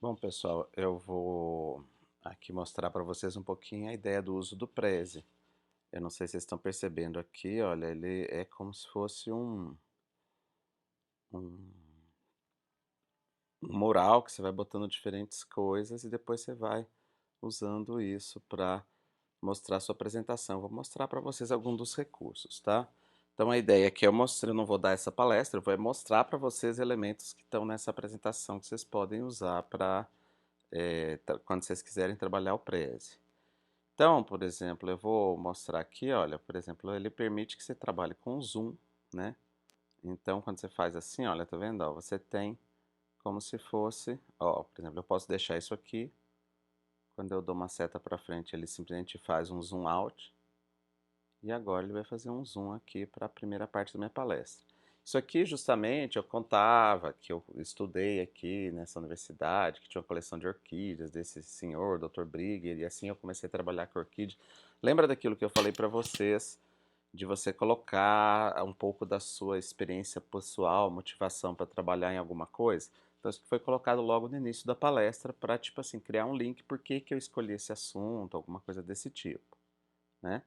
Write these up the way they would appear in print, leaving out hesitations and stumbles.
Bom, pessoal, eu vou aqui mostrar para vocês um pouquinho a ideia do uso do Prezi. Eu não sei se vocês estão percebendo aqui, olha, ele é como se fosse um, um mural que você vai botando diferentes coisas e depois você vai usando isso para mostrar a sua apresentação. Vou mostrar para vocês alguns dos recursos, tá? Então a ideia é que eu mostre, eu não vou dar essa palestra, eu vou mostrar para vocês elementos que estão nessa apresentação que vocês podem usar para quando vocês quiserem trabalhar o Prezi. Então, por exemplo, eu vou mostrar aqui, olha, por exemplo, ele permite que você trabalhe com zoom, né? Então, quando você faz assim, olha, tá vendo? Ó, você tem como se fosse, ó, por exemplo, eu posso deixar isso aqui, quando eu dou uma seta para frente, ele simplesmente faz um zoom out, e agora ele vai fazer um zoom aqui para a primeira parte da minha palestra. Isso aqui, justamente, eu contava que eu estudei aqui nessa universidade, que tinha uma coleção de orquídeas desse senhor, Dr. Brigger, e assim eu comecei a trabalhar com orquídea. Lembra daquilo que eu falei para vocês, de você colocar um pouco da sua experiência pessoal, motivação para trabalhar em alguma coisa? Então, isso que foi colocado logo no início da palestra para, tipo assim, criar um link, por que que eu escolhi esse assunto, alguma coisa desse tipo, né?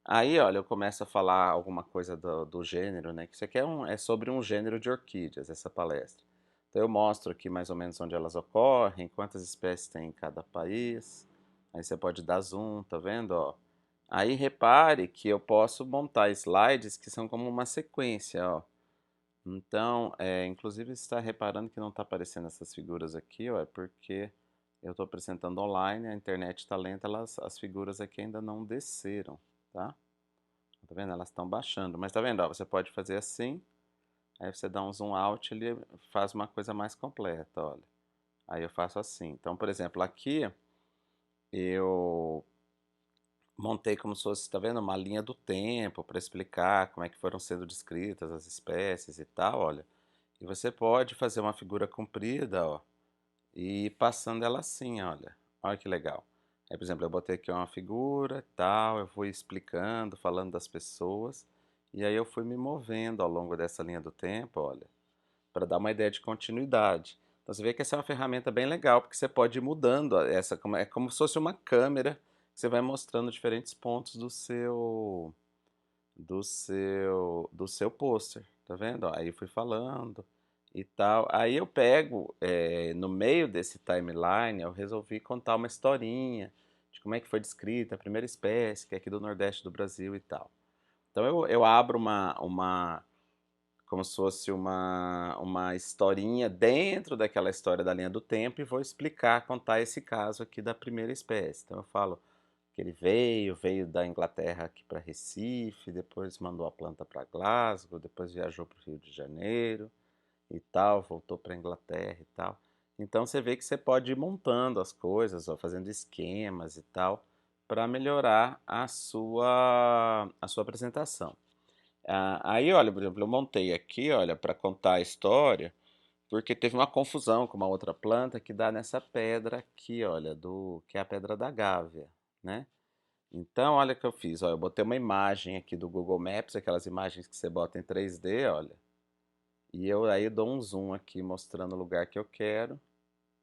Aí, olha, eu começo a falar alguma coisa do gênero, né? Que isso aqui é sobre um gênero de orquídeas, essa palestra. Então eu mostro aqui mais ou menos onde elas ocorrem, quantas espécies tem em cada país. Aí você pode dar zoom, tá vendo? Ó. Aí repare que eu posso montar slides que são como uma sequência, ó. Então, inclusive você está reparando que não está aparecendo essas figuras aqui, ó, é porque eu estou apresentando online, a internet está lenta, as figuras aqui ainda não desceram, tá? Tá vendo? Elas estão baixando. Mas tá vendo? Ó, você pode fazer assim. Aí você dá um zoom out, ele faz uma coisa mais completa, olha. Aí eu faço assim. Então, por exemplo, aqui eu montei como se fosse, tá vendo? Uma linha do tempo para explicar como é que foram sendo descritas as espécies e tal, olha. E você pode fazer uma figura comprida, ó, e ir passando ela assim, olha. Olha que legal. Aí, por exemplo, eu botei aqui uma figura, tal, eu fui explicando, falando das pessoas, e aí eu fui me movendo ao longo dessa linha do tempo, olha, para dar uma ideia de continuidade. Então você vê que essa é uma ferramenta bem legal, porque você pode ir mudando essa, é como se fosse uma câmera, que você vai mostrando diferentes pontos do seu pôster, tá vendo? Ó, aí eu fui falando e tal. Aí eu pego, no meio desse timeline, eu resolvi contar uma historinha de como é que foi descrita a primeira espécie, que é aqui do Nordeste do Brasil e tal. Então eu abro como se fosse uma historinha dentro daquela história da linha do tempo e vou explicar, contar esse caso aqui da primeira espécie. Então eu falo que ele veio da Inglaterra aqui para Recife, depois mandou a planta para Glasgow, depois viajou para o Rio de Janeiro e tal, voltou para a Inglaterra e tal. Então você vê que você pode ir montando as coisas, ó, fazendo esquemas e tal, para melhorar a sua apresentação. Aí, olha, por exemplo, eu montei aqui, olha, para contar a história, porque teve uma confusão com uma outra planta que dá nessa pedra aqui, olha, que é a pedra da gávea, né? Então, olha o que eu fiz, ó, eu botei uma imagem aqui do Google Maps, aquelas imagens que você bota em 3D, olha, e eu aí dou um zoom aqui mostrando o lugar que eu quero,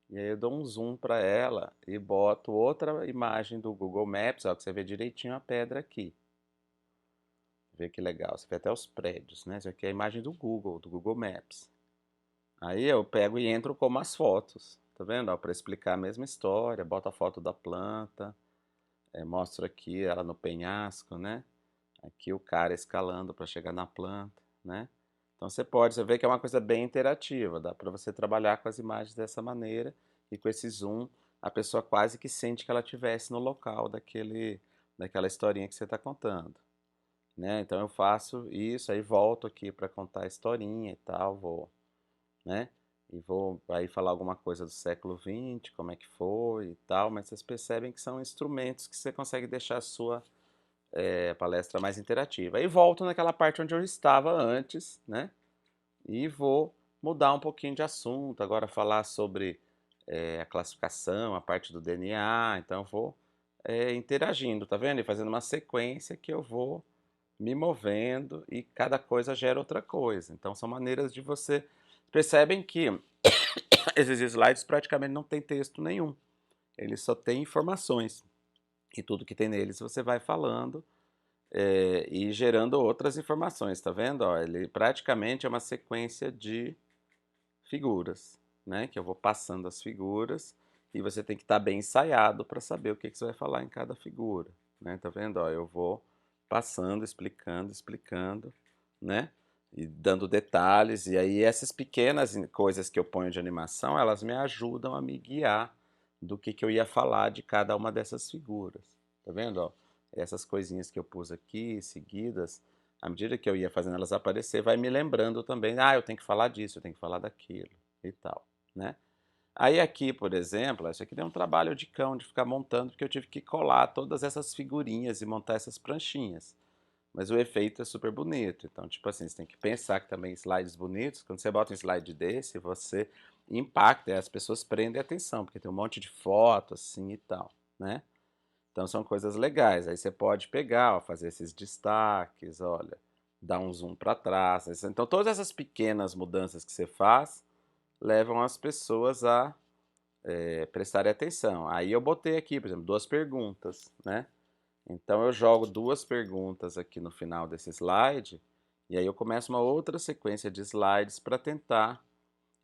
e aí eu dou um zoom para ela e boto outra imagem do Google Maps, ó, que você vê direitinho a pedra aqui. Vê que legal, você vê até os prédios, né? Isso aqui é a imagem do Google Maps. Aí eu pego e entro como as fotos, tá vendo? Para explicar a mesma história, boto a foto da planta, mostro aqui ela no penhasco, né? Aqui o cara escalando para chegar na planta, né? Então você vê que é uma coisa bem interativa, dá para você trabalhar com as imagens dessa maneira e com esse zoom, a pessoa quase que sente que ela estivesse no local daquela historinha que você está contando, né? Então eu faço isso, aí volto aqui para contar a historinha e tal, né? E vou aí falar alguma coisa do século XX, como é que foi e tal, mas vocês percebem que são instrumentos que você consegue deixar a sua palestra mais interativa. Aí volto naquela parte onde eu estava antes, né? E vou mudar um pouquinho de assunto, agora falar sobre a classificação, a parte do DNA, então eu vou interagindo, tá vendo? E fazendo uma sequência que eu vou me movendo e cada coisa gera outra coisa. Então são maneiras de você. Percebem que esses slides praticamente não tem texto nenhum, eles só têm informações, e tudo que tem neles você vai falando e gerando outras informações, tá vendo? Ó, ele praticamente é uma sequência de figuras, né? Que eu vou passando as figuras e você tem que estar bem ensaiado para saber o que, que você vai falar em cada figura, né? Tá vendo? Ó, eu vou passando, explicando, explicando, né? E dando detalhes, e aí essas pequenas coisas que eu ponho de animação, elas me ajudam a me guiar do que eu ia falar de cada uma dessas figuras. Tá vendo? Ó, essas coisinhas que eu pus aqui, seguidas, à medida que eu ia fazendo elas aparecer, vai me lembrando também, ah, eu tenho que falar disso, eu tenho que falar daquilo e tal, né? Aí aqui, por exemplo, isso aqui deu um trabalho de cão de ficar montando, porque eu tive que colar todas essas figurinhas e montar essas pranchinhas. Mas o efeito é super bonito. Então, tipo assim, você tem que pensar que também slides bonitos, quando você bota um slide desse, você impacta, e as pessoas prendem atenção, porque tem um monte de foto assim e tal, né? Então são coisas legais. Aí você pode pegar, ó, fazer esses destaques, olha, dar um zoom para trás. Então todas essas pequenas mudanças que você faz levam as pessoas a prestarem atenção. Aí eu botei aqui, por exemplo, duas perguntas, né? Então eu jogo duas perguntas aqui no final desse slide e aí eu começo uma outra sequência de slides para tentar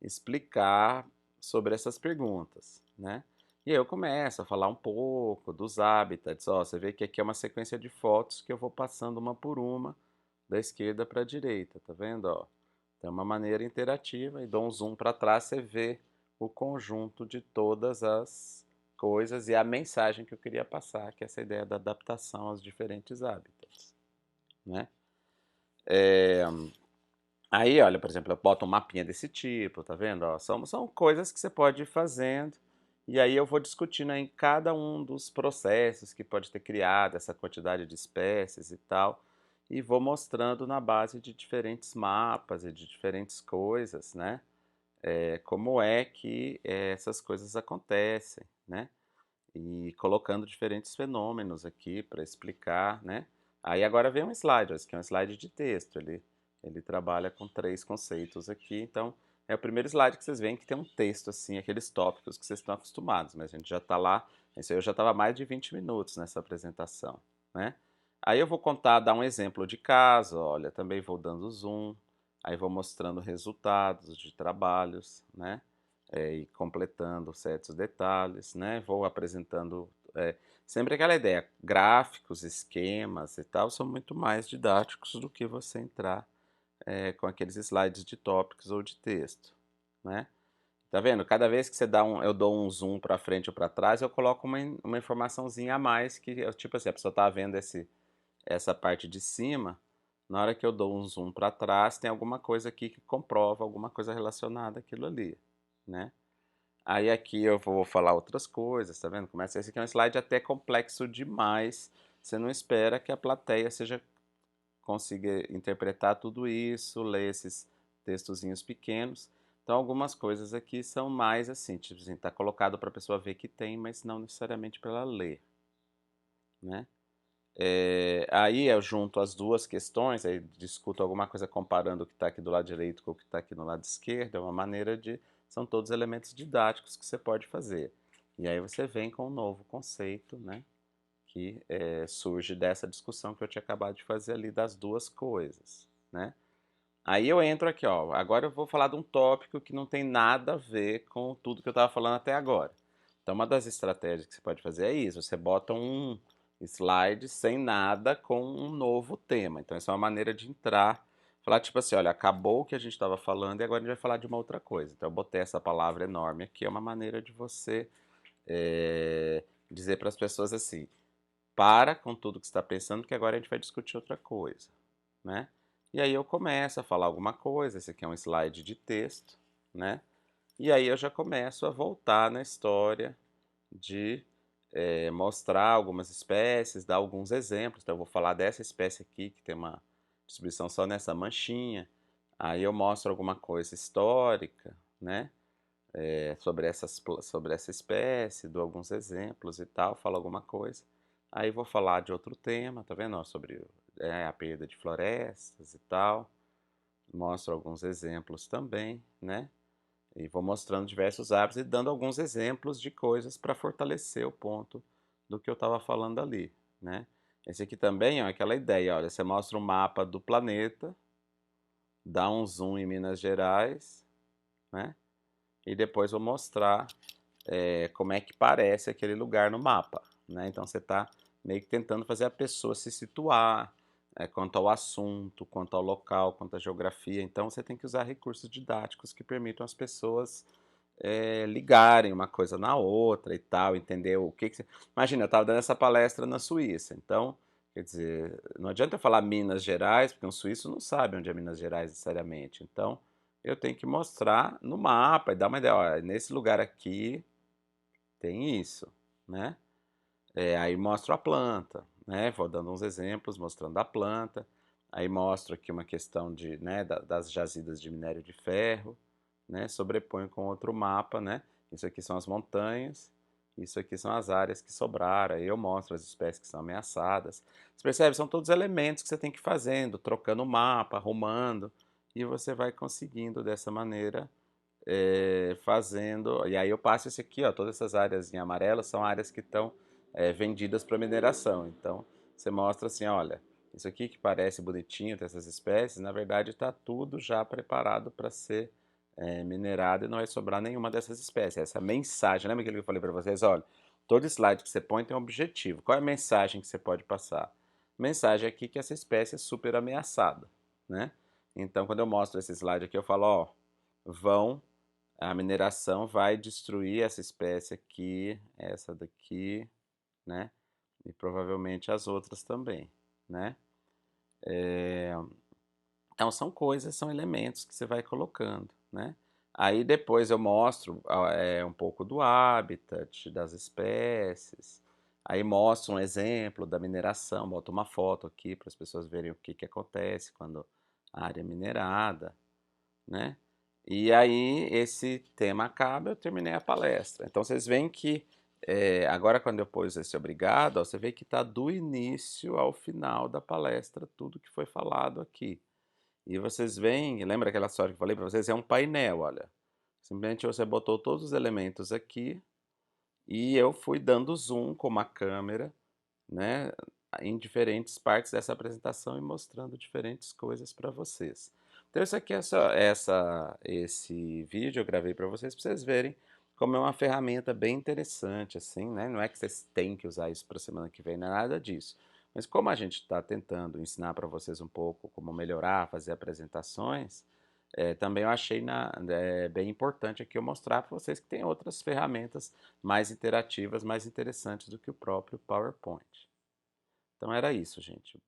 explicar sobre essas perguntas, né? E aí eu começo a falar um pouco dos habitats. Ó, você vê que aqui é uma sequência de fotos que eu vou passando uma por uma, da esquerda para a direita, tá vendo? Ó, tem uma maneira interativa e dou um zoom para trás, você vê o conjunto de todas as coisas e a mensagem que eu queria passar, que é essa ideia da adaptação aos diferentes hábitats, né? Aí, olha, por exemplo, eu boto um mapinha desse tipo, tá vendo? Ó, são coisas que você pode ir fazendo, e aí eu vou discutindo em cada um dos processos que pode ter criado essa quantidade de espécies e tal, e vou mostrando na base de diferentes mapas e de diferentes coisas, né? Como é que essas coisas acontecem, né? E colocando diferentes fenômenos aqui para explicar, né? Aí agora vem um slide, esse aqui é um slide de texto, ele trabalha com três conceitos aqui, então é o primeiro slide que vocês veem que tem um texto assim, aqueles tópicos que vocês estão acostumados, mas a gente já está lá, isso aí eu já estava mais de 20 minutos nessa apresentação, né? Aí eu vou contar, dar um exemplo de caso, olha, também vou dando zoom, aí vou mostrando resultados de trabalhos, né? E completando certos detalhes, né? Vou apresentando sempre aquela ideia, gráficos, esquemas e tal, são muito mais didáticos do que você entrar com aqueles slides de tópicos ou de texto, né? Tá vendo? Cada vez que você dá eu dou um zoom para frente ou para trás, eu coloco uma informaçãozinha a mais que, tipo assim, a pessoa tá vendo essa parte de cima, na hora que eu dou um zoom para trás, tem alguma coisa aqui que comprova alguma coisa relacionada àquilo ali, né? Aí aqui eu vou falar outras coisas, tá vendo? Começa esse aqui é um slide até complexo demais. Você não espera que a plateia consiga interpretar tudo isso, ler esses textozinhos pequenos. Então algumas coisas aqui são mais assim, tipo assim, tá colocado para a pessoa ver que tem, mas não necessariamente para ela ler, né? Aí eu junto as duas questões, aí discuto alguma coisa comparando o que está aqui do lado direito com o que está aqui no lado esquerdo, é uma maneira de. São todos elementos didáticos que você pode fazer. E aí você vem com um novo conceito, né? Que surge dessa discussão que eu tinha acabado de fazer ali das duas coisas, né? Aí eu entro aqui, ó. Agora eu vou falar de um tópico que não tem nada a ver com tudo que eu estava falando até agora. Então, uma das estratégias que você pode fazer é isso: você bota um slide sem nada com um novo tema. Então, essa é uma maneira de entrar, falar tipo assim: olha, acabou o que a gente estava falando e agora a gente vai falar de uma outra coisa. Então, eu botei essa palavra enorme aqui, é uma maneira de você dizer para as pessoas assim: para com tudo que você está pensando, que agora a gente vai discutir outra coisa, né? E aí eu começo a falar alguma coisa, esse aqui é um slide de texto, né? E aí eu já começo a voltar na história de mostrar algumas espécies, dar alguns exemplos. Então eu vou falar dessa espécie aqui, que tem uma distribuição só nessa manchinha. Aí eu mostro alguma coisa histórica, né? Sobre essa espécie, dou alguns exemplos e tal, falo alguma coisa. Aí vou falar de outro tema, tá vendo? Ó, sobre a perda de florestas e tal. Mostro alguns exemplos também, né? E vou mostrando diversos hábitos e dando alguns exemplos de coisas para fortalecer o ponto do que eu estava falando ali, né. Esse aqui também, ó, é aquela ideia, olha, você mostra um mapa do planeta, dá um zoom em Minas Gerais, né, e depois vou mostrar como é que parece aquele lugar no mapa, né? Então você está meio que tentando fazer a pessoa se situar quanto ao assunto, quanto ao local, quanto à geografia. Então você tem que usar recursos didáticos que permitam as pessoas ligarem uma coisa na outra e tal, entender o que, que você... Imagina, eu estava dando essa palestra na Suíça, então, quer dizer, não adianta eu falar Minas Gerais, porque um suíço não sabe onde é Minas Gerais necessariamente. Então, eu tenho que mostrar no mapa e dar uma ideia, olha, nesse lugar aqui tem isso, né? Aí mostro a planta, né? Vou dando uns exemplos mostrando a planta. Aí mostro aqui uma questão de, né, das jazidas de minério de ferro, né? Sobreponho com outro mapa, né? Isso aqui são as montanhas, isso aqui são as áreas que sobraram. Aí eu mostro as espécies que são ameaçadas. Você percebe? São todos elementos que você tem que ir fazendo, trocando o mapa, arrumando, e você vai conseguindo dessa maneira fazendo. E aí eu passo esse aqui, ó, todas essas áreas em amarelo são áreas que estão vendidas para mineração. Então você mostra assim, olha, isso aqui que parece bonitinho, dessas espécies, na verdade está tudo já preparado para ser minerado e não vai sobrar nenhuma dessas espécies. Essa mensagem, lembra aquilo que eu falei para vocês? Olha, todo slide que você põe tem um objetivo. Qual é a mensagem que você pode passar? Mensagem aqui que essa espécie é super ameaçada, né? Então, quando eu mostro esse slide aqui, eu falo, ó, a mineração vai destruir essa espécie aqui, essa daqui, né? E provavelmente as outras também, né? Então são coisas, são elementos que você vai colocando, né? Aí depois eu mostro um pouco do habitat, das espécies, aí mostro um exemplo da mineração, boto uma foto aqui para as pessoas verem o que, que acontece quando a área é minerada, né? E aí esse tema acaba, eu terminei a palestra. Então vocês veem que agora quando eu pus esse obrigado, ó, você vê que está do início ao final da palestra tudo que foi falado aqui. E vocês veem, lembra aquela história que eu falei para vocês? É um painel, olha. Simplesmente você botou todos os elementos aqui e eu fui dando zoom com uma câmera, né, em diferentes partes dessa apresentação e mostrando diferentes coisas para vocês. Então isso aqui esse vídeo eu gravei para vocês verem como é uma ferramenta bem interessante, assim, né? Não é que vocês têm que usar isso para a semana que vem, não é nada disso. Mas como a gente está tentando ensinar para vocês um pouco como melhorar, fazer apresentações, também eu achei bem importante aqui eu mostrar para vocês que tem outras ferramentas mais interativas, mais interessantes do que o próprio PowerPoint. Então era isso, gente.